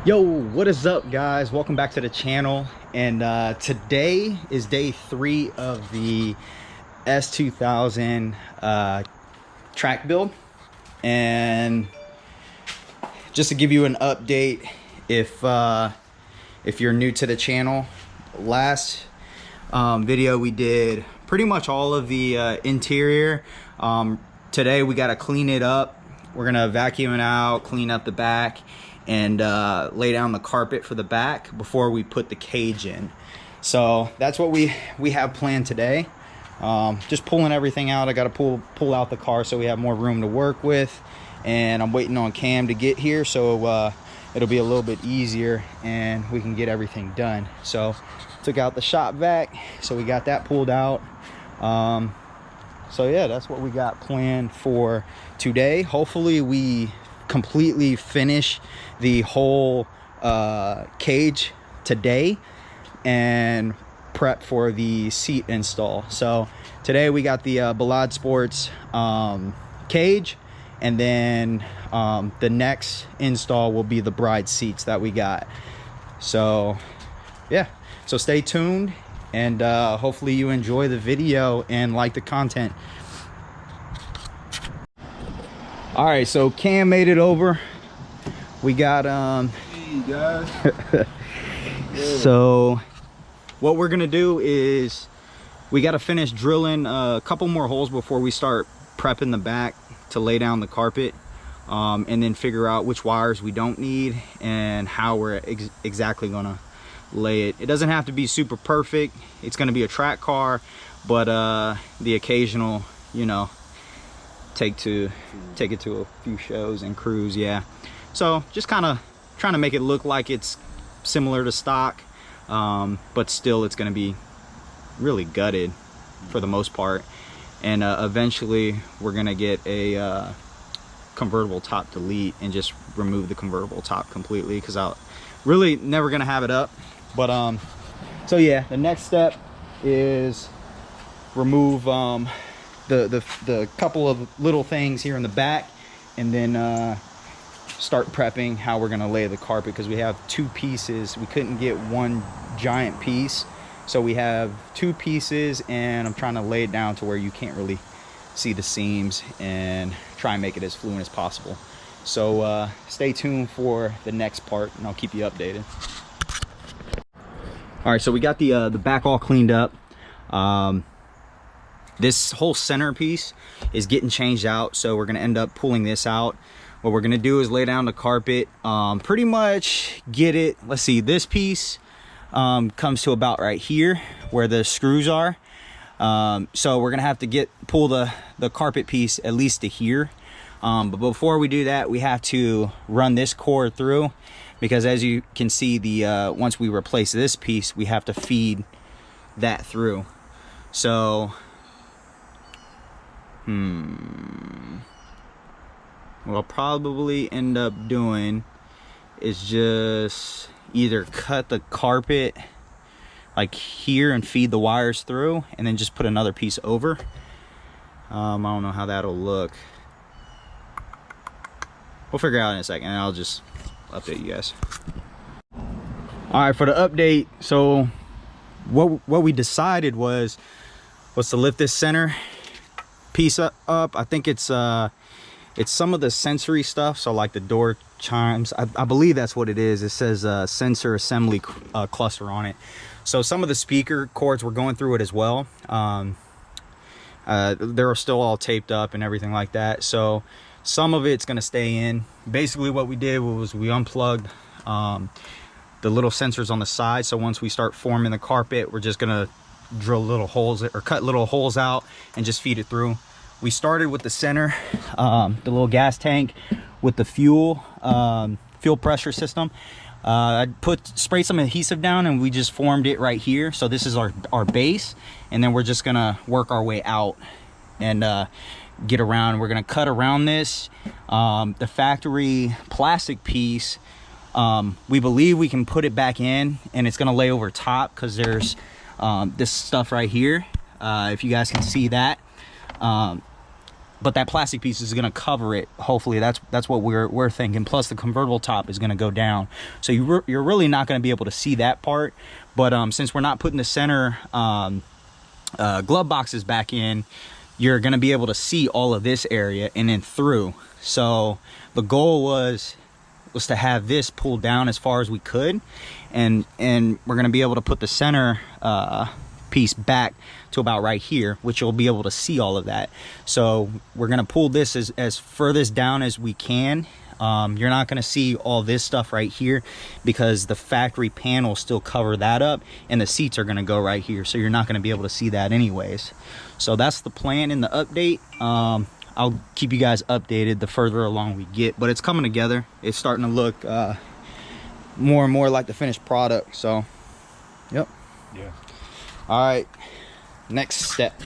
Yo, what is up, guys? Welcome back to the channel. And today is day 3 of the S2000 track build. And just to give you an update, if you're new to the channel, last video we did pretty much all of the interior. Today we got to clean it up. We're gonna vacuum it out, clean up the back, and lay down the carpet for the back before we put the cage in. So that's what we have planned today. Just pulling everything out. I got to pull out the car so we have more room to work with, and I'm waiting on Cam to get here, so it'll be a little bit easier and we can get everything done. So took out the shop vac, so we got that pulled out. So yeah, that's what we got planned for today. Hopefully we completely finish the whole cage today and prep for the seat install. So today we got the Ballade Sports cage, and then the next install will be the bride seats that we got. So yeah, so stay tuned, and hopefully you enjoy the video and like the content. All right, so Cam made it over. We got Hey guys. So what we're gonna do is we got to finish drilling a couple more holes before we start prepping the back to lay down the carpet, and then figure out which wires we don't need and how we're exactly gonna lay it. It doesn't have to be super perfect. It's gonna be a track car, but the occasional, you know, take it to a few shows and cruise. Yeah, so just kind of trying to make it look like it's similar to stock, but still it's going to be really gutted for the most part. And eventually we're going to get a convertible top delete and just remove the convertible top completely, because I'll really never going to have it up. But so yeah, the next step is remove the couple of little things here in the back, and then start prepping how we're gonna lay the carpet, because we have two pieces. We couldn't get one giant piece, so we have two pieces, and I'm trying to lay it down to where you can't really see the seams and try and make it as fluent as possible. So stay tuned for the next part, and I'll keep you updated. All right, so we got the back all cleaned up. This whole centerpiece is getting changed out, so we're gonna end up pulling this out. What we're gonna do is lay down the carpet, pretty much get it. Let's see, this piece comes to about right here where the screws are. So we're gonna have to pull the carpet piece at least to here. But before we do that, we have to run this cord through, because as you can see, once we replace this piece, we have to feed that through. So what I'll probably end up doing is just either cut the carpet like here and feed the wires through, and then just put another piece over. I don't know how that'll look. We'll figure it out in a second, and I'll just update you guys. All right, for the update, so what we decided was to lift this center piece up. I think it's some of the sensory stuff, so like the door chimes, I believe that's what it is. It says sensor assembly cluster on it. So some of the speaker cords were going through it as well. They're still all taped up and everything like that, so some of it's going to stay in. Basically what we did was we unplugged the little sensors on the side, so once we start forming the carpet, we're just going to drill little holes or cut little holes out and just feed it through. We started with the center, the little gas tank with the fuel pressure system. I sprayed some adhesive down, and we just formed it right here. So this is our base, and then we're just gonna work our way out and get around. We're gonna cut around this. The factory plastic piece, we believe we can put it back in, and it's gonna lay over top, because there's this stuff right here, if you guys can see that. but that plastic piece is going to cover it. Hopefully that's what we're thinking. Plus the convertible top is going to go down, so you're really not going to be able to see that part. But since we're not putting the center glove boxes back in, you're going to be able to see all of this area and then through. So the goal was to have this pulled down as far as we could, and we're going to be able to put the center piece back to about right here, which you'll be able to see all of that. So we're going to pull this as furthest down as we can. You're not going to see all this stuff right here because the factory panels still cover that up, and the seats are going to go right here, so you're not going to be able to see that anyways. So that's the plan in the update. I'll keep you guys updated the further along we get, but it's coming together. It's starting to look more and more like the finished product. So yep. Yeah. All right, next step.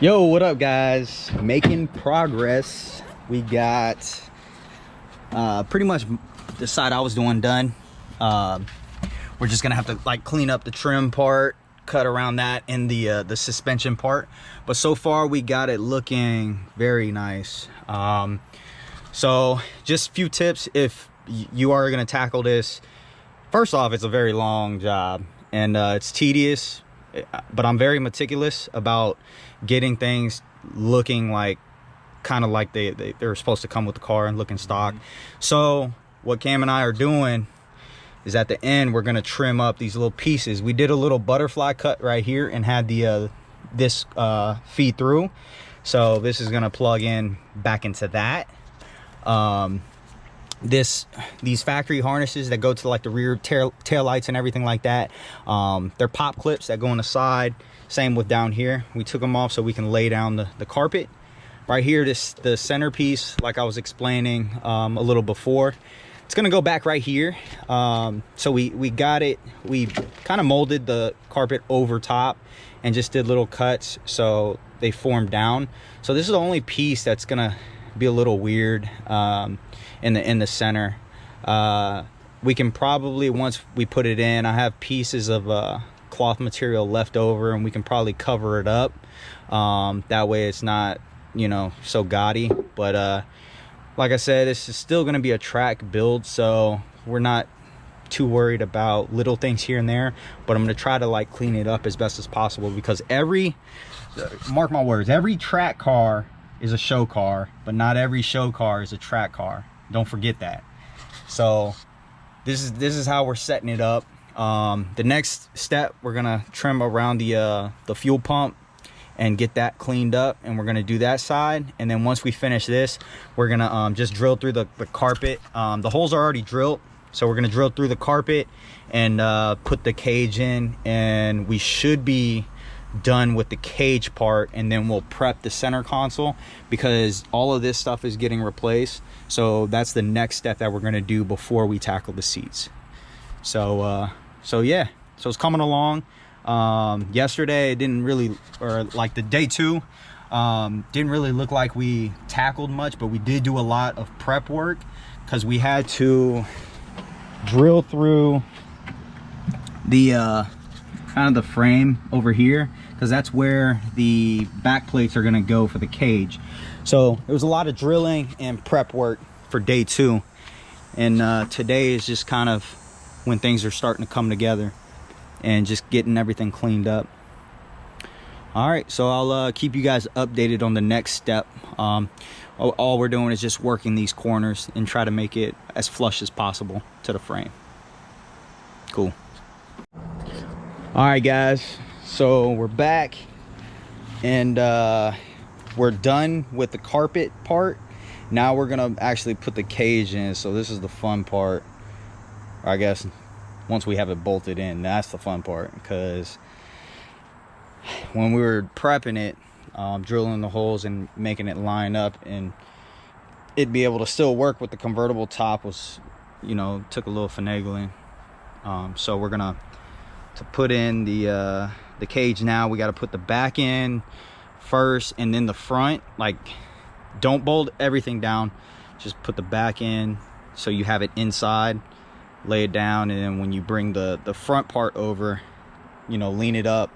Yo, what up guys? Making progress. We got pretty much the side I was doing done. We're just gonna have to like clean up the trim part, cut around that, and the suspension part. But so far we got it looking very nice. So just a few tips if you are gonna tackle this. First off, it's a very long job, and it's tedious, but I'm very meticulous about getting things looking like kind of like they're supposed to come with the car and looking stock. So what Cam and I are doing is at the end we're going to trim up these little pieces. We did a little butterfly cut right here and had the this feed through, so this is going to plug in back into that. These factory harnesses that go to like the rear tail lights and everything like that, they're pop clips that go on the side. Same with down here. We took them off so we can lay down the carpet. Right here, the centerpiece, like I was explaining a little before, it's gonna go back right here. So we got it, we kind of molded the carpet over top and just did little cuts so they formed down. So this is the only piece that's gonna be a little weird in the center. We can probably, once we put it in, I have pieces of cloth material left over, and we can probably cover it up. That way it's not, you know, so gaudy. But like I said, this is still going to be a track build, so we're not too worried about little things here and there. But I'm going to try to like clean it up as best as possible, because mark my words, every track car is a show car, but not every show car is a track car. Don't forget that. So this is how we're setting it up. The next step, we're gonna trim around the fuel pump and get that cleaned up, and we're gonna do that side. And then once we finish this, we're gonna just drill through the carpet. The holes are already drilled, so we're gonna drill through the carpet and put the cage in, and we should be done with the cage part, and then we'll prep the center console, because all of this stuff is getting replaced. So that's the next step that we're going to do before we tackle the seats. So yeah, so it's coming along. Yesterday it didn't really, or like the day 2, didn't really look like we tackled much, but we did do a lot of prep work, because we had to drill through the kind of the frame over here, because that's where the back plates are going to go for the cage. So there was a lot of drilling and prep work for day 2, and today is just kind of when things are starting to come together and just getting everything cleaned up. All right, so I'll keep you guys updated on the next step. All we're doing is just working these corners and try to make it as flush as possible to the frame. Cool. All right guys, so we're back, and we're done with the carpet part. Now we're gonna actually put the cage in. So this is the fun part, or I guess once we have it bolted in, that's the fun part, because when we were prepping it, drilling the holes and making it line up and it'd be able to still work with the convertible top was, you know, took a little finagling. So we're gonna to put in the cage now. We got to put the back in first and then the front. Like, don't bolt everything down, just put the back in so you have it inside, lay it down, and then when you bring the front part over, you know, lean it up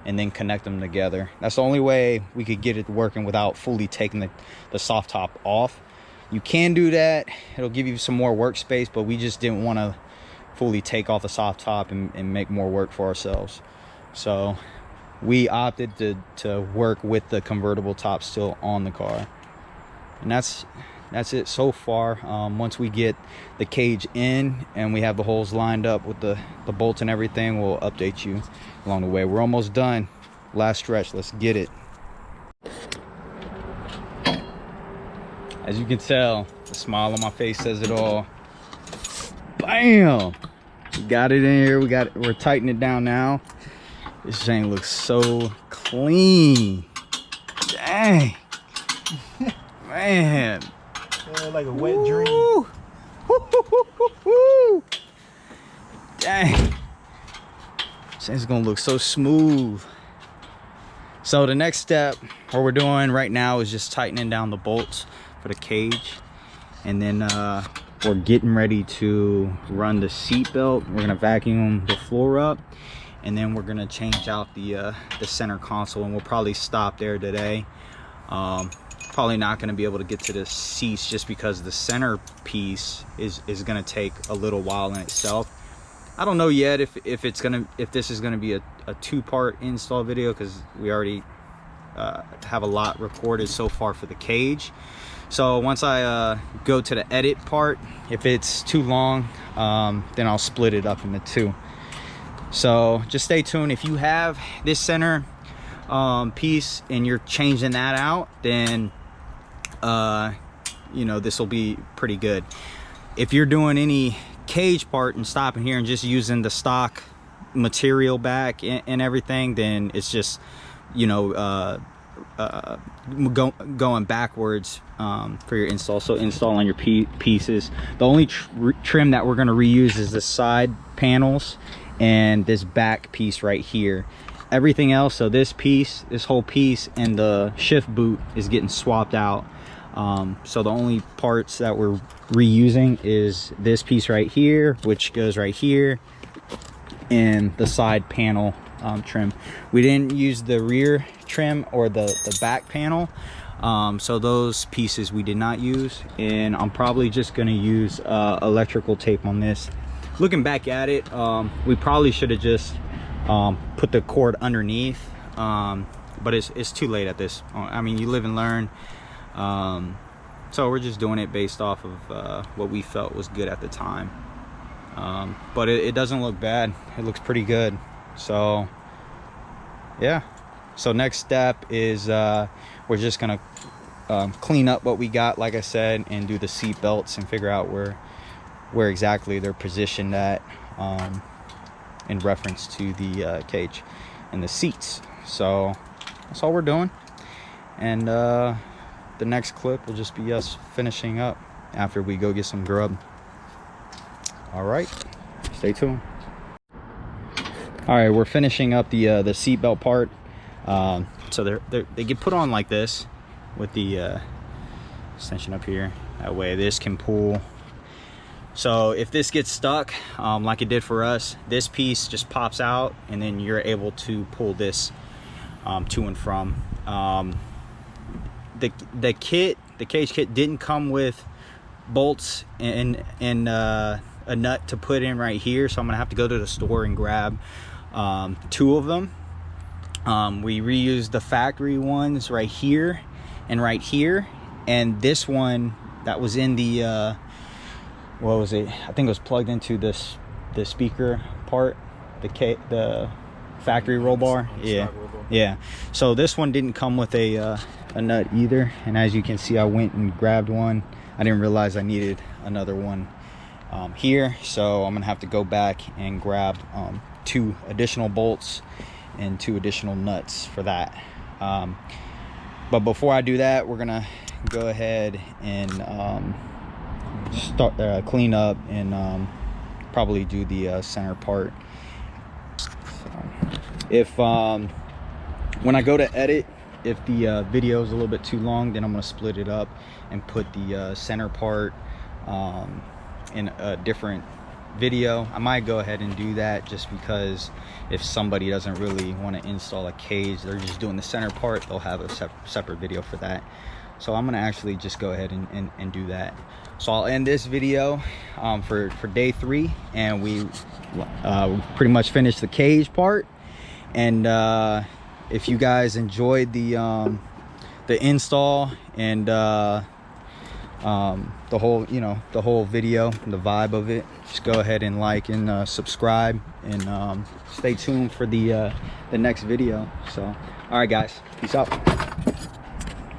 and then connect them together. That's the only way we could get it working without fully taking the soft top off. You can do that, it'll give you some more workspace, but we just didn't want to fully take off the soft top and make more work for ourselves. So we opted to work with the convertible top still on the car. And that's it so far. Once we get the cage in and we have the holes lined up with the bolts and everything, we'll update you along the way. We're almost done. Last stretch, let's get it. As you can tell, the smile on my face says it all. Bam! We got it in here. We're tightening it down now. This thing looks so clean. Dang. Man. Like a wet dream. Woo. Woo. Dang. This thing's gonna look so smooth. So the next step, what we're doing right now is just tightening down the bolts for the cage, and then we're getting ready to run the seat belt. We're gonna vacuum the floor up, and then we're gonna change out the center console, and we'll probably stop there today. Probably not gonna be able to get to the seats just because the center piece is gonna take a little while in itself. I don't know yet if this is gonna be a two-part install video, because we already have a lot recorded so far for the cage. So once I go to the edit part, if it's too long, then I'll split it up into two. So just stay tuned. If you have this center piece and you're changing that out, then you know, this will be pretty good. If you're doing any cage part and stopping here and just using the stock material back and everything, then it's just, you know, going backwards for your install. So installing your pieces, the only trim that we're going to reuse is the side panels and this back piece right here. Everything else, so this whole piece and the shift boot is getting swapped out. So the only parts that we're reusing is this piece right here, which goes right here, and the side panel trim. We didn't use the rear trim or the back panel, so those pieces we did not use, and I'm probably just going to use electrical tape on this. Looking back at it, we probably should have just put the cord underneath, but it's too late at this. I mean, you live and learn. So we're just doing it based off of what we felt was good at the time. But it doesn't look bad. It looks pretty good. So yeah, so next step is we're just gonna clean up what we got, like I said, and do the seat belts and figure out where exactly they're positioned at in reference to the cage and the seats. So that's all we're doing, and the next clip will just be us finishing up after we go get some grub. All right, stay tuned. All right, we're finishing up the seatbelt part. So they get put on like this with the extension up here. That way this can pull. So if this gets stuck, like it did for us, this piece just pops out, and then you're able to pull this to and from. The cage kit didn't come with bolts and a nut to put in right here, so I'm gonna have to go to the store and grab two of them. We reused the factory ones right here and right here, and this one that was in the what was it? I think it was plugged into the speaker part, the factory roll bar. Yeah. So this one didn't come with a nut either, and as you can see, I went and grabbed one. I didn't realize I needed another one here, so I'm gonna have to go back and grab 2 additional bolts and 2 additional nuts for that. But before I do that, we're gonna go ahead and start clean up and probably do the center part. So if when I go to edit, if the video is a little bit too long, then I'm going to split it up and put the center part in a different video. I might go ahead and do that just because if somebody doesn't really want to install a cage, they're just doing the center part, they'll have a separate video for that. So I'm gonna actually just go ahead and do that. So I'll end this video for day 3, and we pretty much finished the cage part. And if you guys enjoyed the install and the whole, you know, the whole video and the vibe of it, just go ahead and like and subscribe, and stay tuned for the next video. So all right guys, peace out.